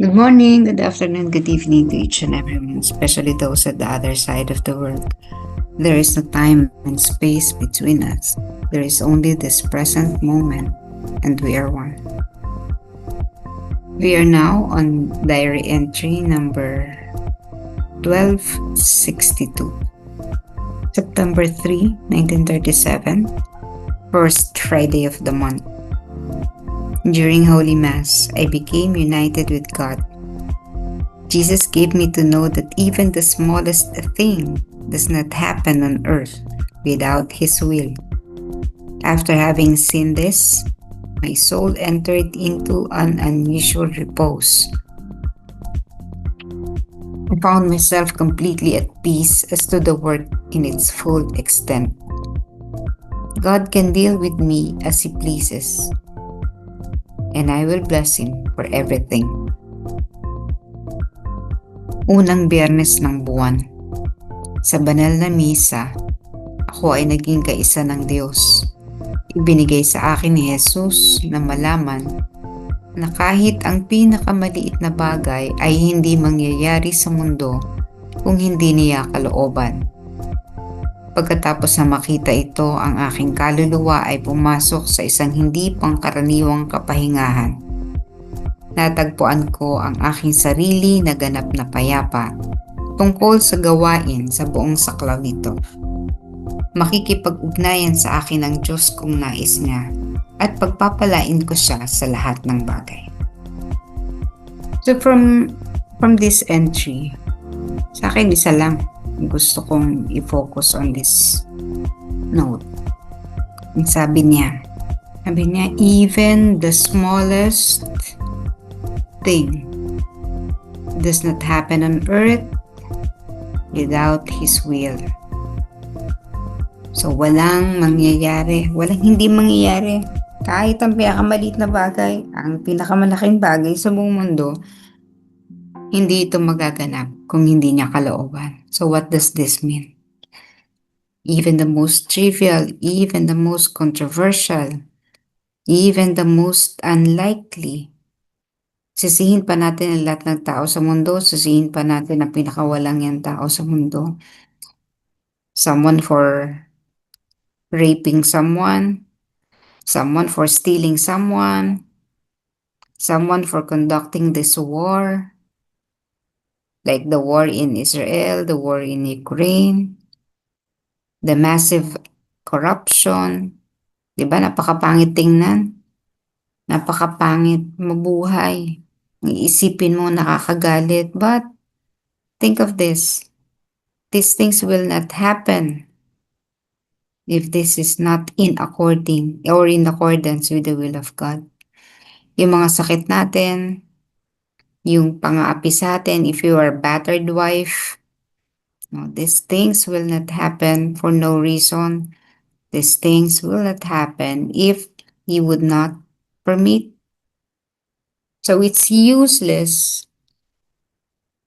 Good morning, good afternoon, good evening to each and everyone, especially those at the other side of the world. There is no time and space between us. There is only this present moment, and we are one. We are now on diary entry number 1262, September 3, 1937, first Friday of the month. During Holy Mass, I became united with God. Jesus gave me to know that even the smallest thing does not happen on earth without His will. After having seen this, my soul entered into an unusual repose. I found myself completely at peace as to the work in its full extent. God can deal with me as He pleases, and I will bless Him for everything. Unang biyernes ng buwan. Sa banal na misa, ako ay naging kaisa ng Diyos. Ibinigay sa akin ni Jesus na malaman na kahit ang pinakamaliit na bagay ay hindi mangyayari sa mundo kung hindi niya kalooban. Pagkatapos na makita ito, ang aking kaluluwa ay pumasok sa isang hindi pangkaraniwang kapahingahan. Natagpuan ko ang aking sarili na ganap na payapa tungkol sa gawain sa buong saklaw nito. Makikipag-ugnayan sa akin ang Diyos kung nais niya at pagpapalain ko siya sa lahat ng bagay. So from this entry, sa akin isa lang gusto kong i-focus on this note. Sabi niya, even the smallest thing does not happen on earth without His will. So walang hindi mangyayari. Kahit ang pinakamaliit na bagay, ang pinakamalaking bagay sa buong mundo, hindi ito magaganap kung hindi niya kalooban. So what does this mean? Even the most trivial, even the most controversial, even the most unlikely, sisihin pa natin ang lahat ng tao sa mundo, sisihin pa natin ang pinakawalang yan tao sa mundo. Someone for raping someone for stealing someone for conducting this war, like the war in Israel, the war in Ukraine, the massive corruption. Diba, napakapangit tingnan, napakapangit mabuhay. Iisipin mo nakakagalit, but think of this. These things will not happen if this is not in accordance with the will of God. Yung mga sakit natin, yung pang-aapi sa atin, if you are a battered wife, no, these things will not happen for no reason. These things will not happen if He would not permit. So it's useless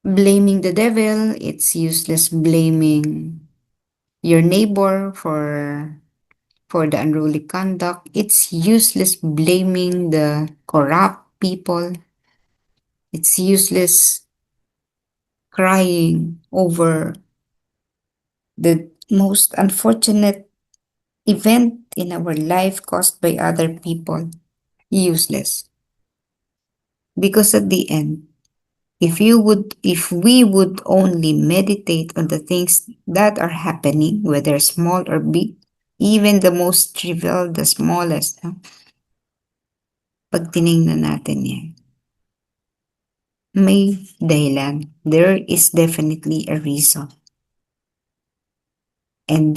blaming the devil. It's useless blaming your neighbor for the unruly conduct. It's useless blaming the corrupt people. It's useless crying over the most unfortunate event in our life caused by other people. Useless. Because at the end, if we would only meditate on the things that are happening, whether small or big, even the most trivial, the smallest, pag tinignan natin yan, may dahilan. There is definitely a reason. And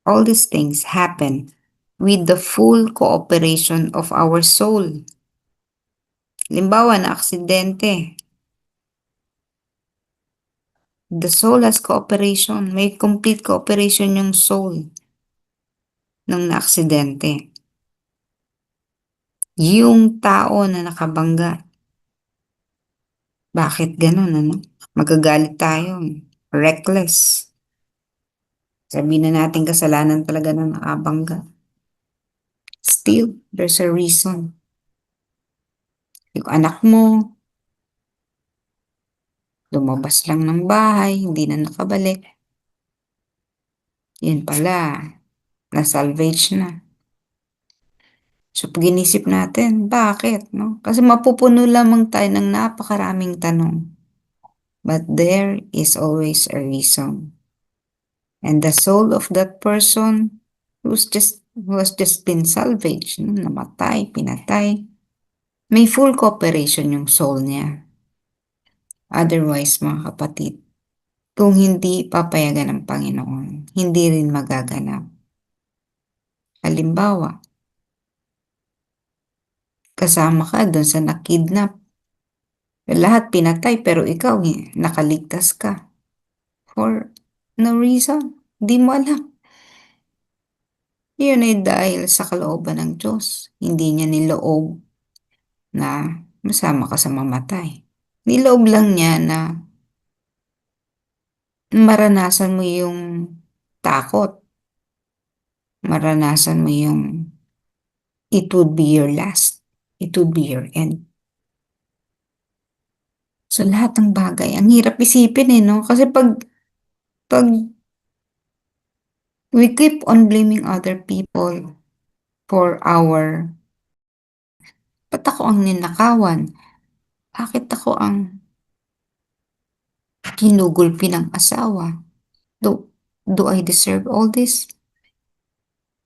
all these things happen with the full cooperation of our soul. Halimbawa na aksidente. The soul has cooperation. May complete cooperation yung soul nung na-aksidente. Yung tao na nakabangga. Bakit ganun, ano? Magagalit tayo. Reckless. Sabihin na natin kasalanan talaga ng nakabangga. Still, there's a reason. yung anak mo lumabas lang ng bahay, hindi na nakabalik, yun pala na-salvage na. So, 'pag inisip natin, bakit 'no? Kasi mapupuno lamang tayo ng napakaraming tanong, but there is always a reason. And the soul of that person who has just been salvaged, no, namatay, pinatay, may full cooperation yung soul niya. Otherwise, mga kapatid, kung hindi papayagan ng Panginoon, hindi rin magaganap. Halimbawa, kasama ka dun sa nakidnap, lahat pinatay pero ikaw nakaligtas ka for no reason. Di mo alam. Yun ay dahil sa kalooban ng Diyos. Hindi niya niloob na masama ka sa mamatay. Niloob lang niya na maranasan mo yung takot, maranasan mo yung it would be your last, it would be your end. So lahat ng bagay, ang hirap isipin no? Kasi pag we keep on blaming other people for ba't ako ang ninakawan? Bakit ako ang kinugulpi ng asawa? Do, do I deserve all this?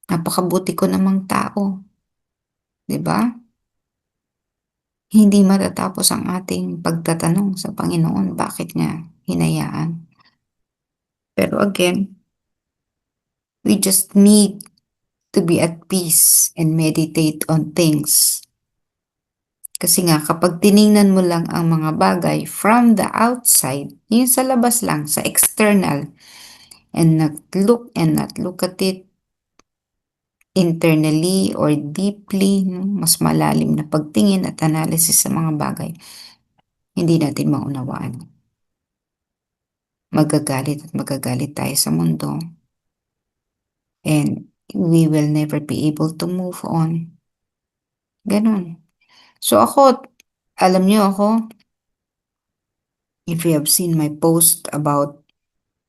Napakabuti ko namang tao, di ba? Hindi matatapos ang ating pagtatanong sa Panginoon bakit niya hinayaan. Pero again, we just need to be at peace and meditate on things. Kasi nga kapag tiningnan mo lang ang mga bagay from the outside, yung sa labas lang, sa external, and not look at it internally or deeply, no? Mas malalim na pagtingin at analysis sa mga bagay, hindi natin maunawaan. Magagalit at magagalit tayo sa mundo and we will never be able to move on. Ganun. So ako, alam niyo ako, if you have seen my post about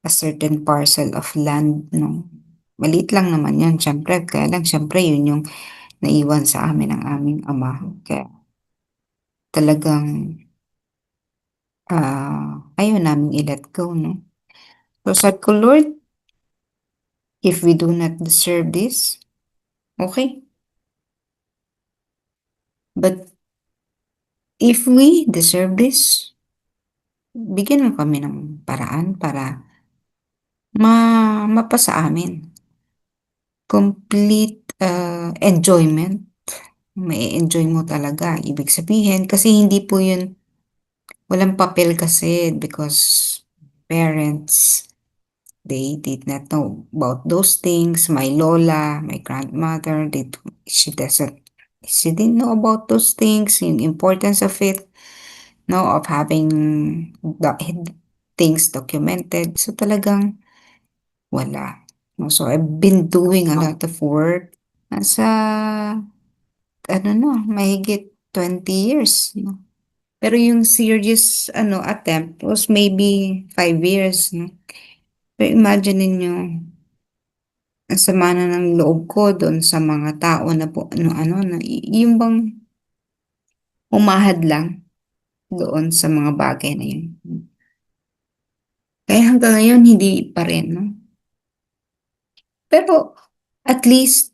a certain parcel of land, no? Maliit lang naman yun, syempre. Kaya lang, syempre, yun yung naiwan sa amin ng aming ama. Kaya talagang ayaw namin i-let go, no? So sabi ko, Lord, if we do not deserve this, okay. But if we deserve this, bigyan mo kami ng paraan para mapasa amin. Complete enjoyment. May enjoy mo talaga. Ibig sabihin, kasi hindi po yun, walang papel kasi because parents, they did not know about those things. My lola, my grandmother, she didn't know about those things, yung importance of it, no, of having the things documented. So talagang wala. No? So I've been doing a lot of work. Nasa, mahigit 20 years. No? Pero yung serious attempt was maybe 5 years. No? Pero imagine ninyo, ang sama na ng loob ko doon sa mga tao na po, yung bang umahad lang doon sa mga bagay na yun. Kaya hanggang ngayon, hindi pa rin, no? Pero, at least,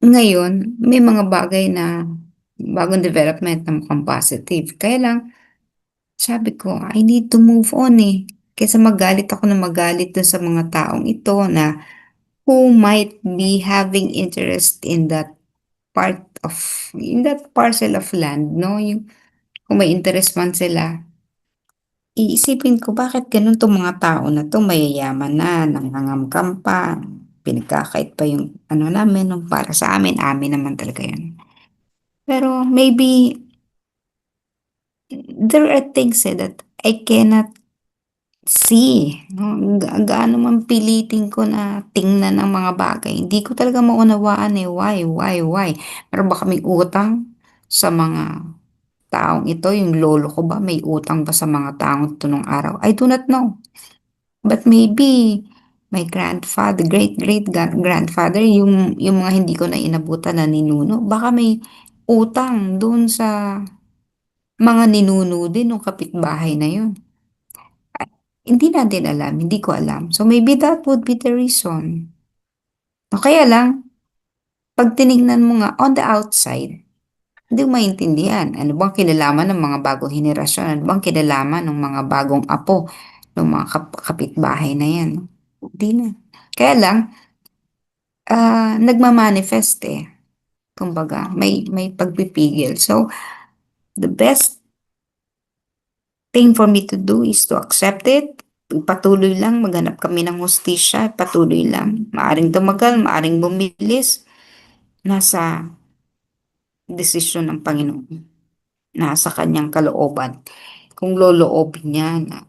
ngayon, may mga bagay na bagong development na mukhang positive. Kaya lang, sabi ko, I need to move on eh. Kaysa magalit ako na magalit dun sa mga taong ito na who might be having interest in that parcel of land, no? Yung, kung may interest man sila, iisipin ko bakit ganun tong mga tao na to mayayaman na, nangangamkam pa, pinagkakait pa yung namin, nung para sa amin, amin naman talaga yun. Pero maybe there are things that I cannot see. No? Gaano man pilitin ko na tingnan ang mga bagay. Hindi ko talaga maunawaan eh. Why? Meron ba kaming utang sa mga taong ito, yung lolo ko ba may utang ba sa mga taong 'to nung araw? I do not know. But maybe my grandfather, great grandfather, yung mga hindi ko na inabutan na ninuno, baka may utang dun sa mga ninuno din nung kapitbahay na yun. Ah, Hindi natin alam, hindi ko alam. So maybe that would be the reason. O kaya lang, 'pag tinignan mo nga on the outside, hindi mo maintindihan. Ano bang kinalaman ng mga bagong henerasyon? Ano bang kinalaman ng mga bagong apo ng mga kapitbahay na yan? Hindi na. Kaya lang, nagma-manifest eh. Kumbaga, may pagpipigil. So, the best thing for me to do is to accept it. Patuloy lang, maghanap kami ng hustisya, patuloy lang. Maaring tumagal, maaring bumilis. Nasa desisyon ng Panginoon. Nasa kanyang kalooban. Kung loloobin niya na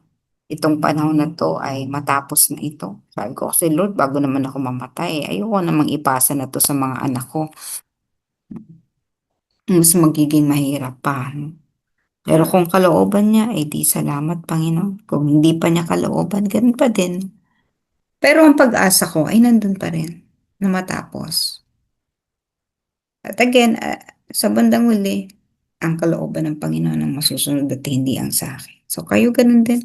itong panahon na 'to ay matapos na ito. Sabi ko kasi, "Lord, bago naman ako mamatay, ayoko namang ipasa na 'to sa mga anak ko. Mas magiging mahirap pa." Pero kung kalooban niya, eh di salamat Panginoon. Kung hindi pa niya kalooban, ganun pa din. Pero ang pag-asa ko ay nandun pa rin na matapos. At again, sa bandang huli, ang kalooban ng Panginoon ang masusunod at hindi ang sa akin. So kayo ganun din.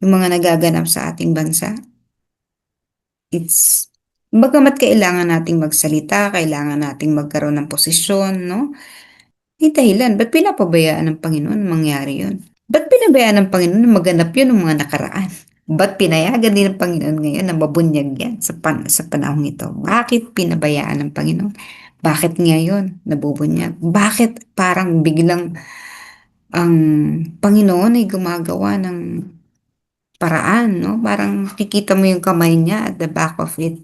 Yung mga nagaganap sa ating bansa, it's bagamat kailangan nating magsalita, kailangan nating magkaroon ng posisyon, no? May dahilan. Ba't pinapabayaan ng Panginoon na mangyari yun? Ba't pinabayaan ng Panginoon na maganap yun nung mga nakaraan? Ba't pinayagan din ng Panginoon ngayon na mabunyag yan sa panahong ito? Bakit pinabayaan ng Panginoon? Bakit ngayon nabubunyag? Bakit parang biglang ang Panginoon ay gumagawa ng paraan, no? Parang nakikita mo yung kamay niya at the back of it.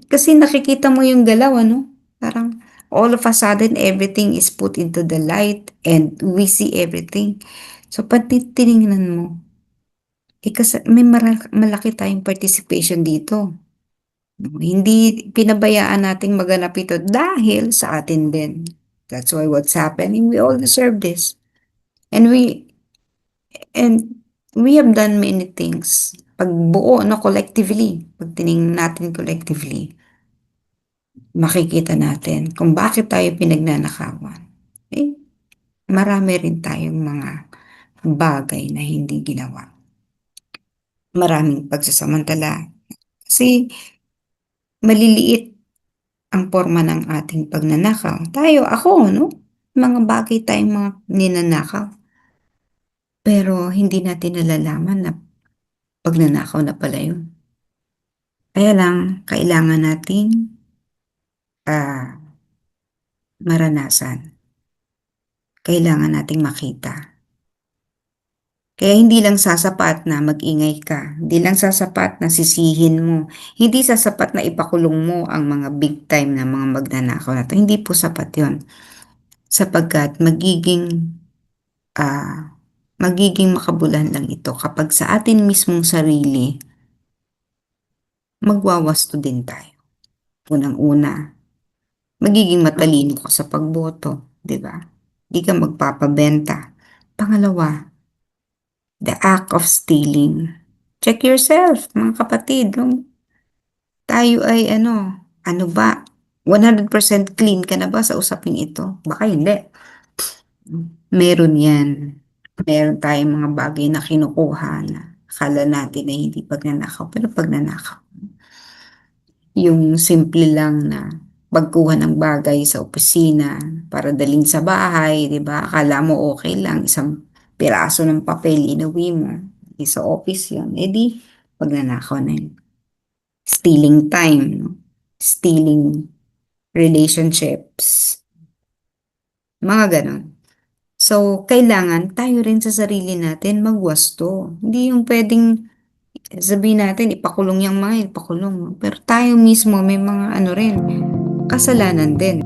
Kasi nakikita mo yung galaw, ano? Parang all of a sudden, everything is put into the light and we see everything. So, pag titingnan mo, kasi may malaki tayong participation dito. Hindi pinabayaan nating maganap ito dahil sa atin din. That's why what's happening, we all deserve this. And and we have done many things. Pag buo, no, collectively, pag tinignan natin collectively, makikita natin kung bakit tayo pinagnanakawan. Eh, marami rin tayong mga bagay na hindi ginawa. Maraming pagsasamantala. Kasi maliliit ang forma ng ating pagnanakaw. Tayo, ako, no? Mga bagay tayong mga ninanakaw. Pero hindi natin nalalaman na pagnanakaw na pala yun. Kaya lang, kailangan nating ah, maranasan. Kailangan nating makita. Kaya hindi lang sasapat na mag-ingay ka, hindi lang sasapat na sisihin mo, hindi sasapat na ipakulong mo ang mga big time na mga magnanakaw na to. Hindi po sapat yon. Sapagkat magiging makabuluhan lang ito kapag sa atin mismong sarili, magwawasto din tayo. Unang-una, magiging matalino ka sa pagboto, di ba? Hindi ka magpapabenta. Pangalawa, the act of stealing. Check yourself, mga kapatid. No? Tayo ay ano ba? 100% clean ka na ba sa usaping ito? Baka hindi. Meron yan. Meron tayong mga bagay na kinukuha na akala natin ay hindi pagnanakaw, pero pagnanakaw. Yung simple lang na pagkuha ng bagay sa opisina para dalhin sa bahay, di ba? Akala mo okay lang, isang piraso ng papel, inuwi mo. Sa office yun. Eh di, pagnanakaw na yun. Stealing time, no? Stealing relationships, mga ganon. So, kailangan tayo rin sa sarili natin magwasto. Hindi yung pwedeng sabihin natin, ipakulong yung mga, ipakulong. Pero tayo mismo may mga ano rin, kasalanan din.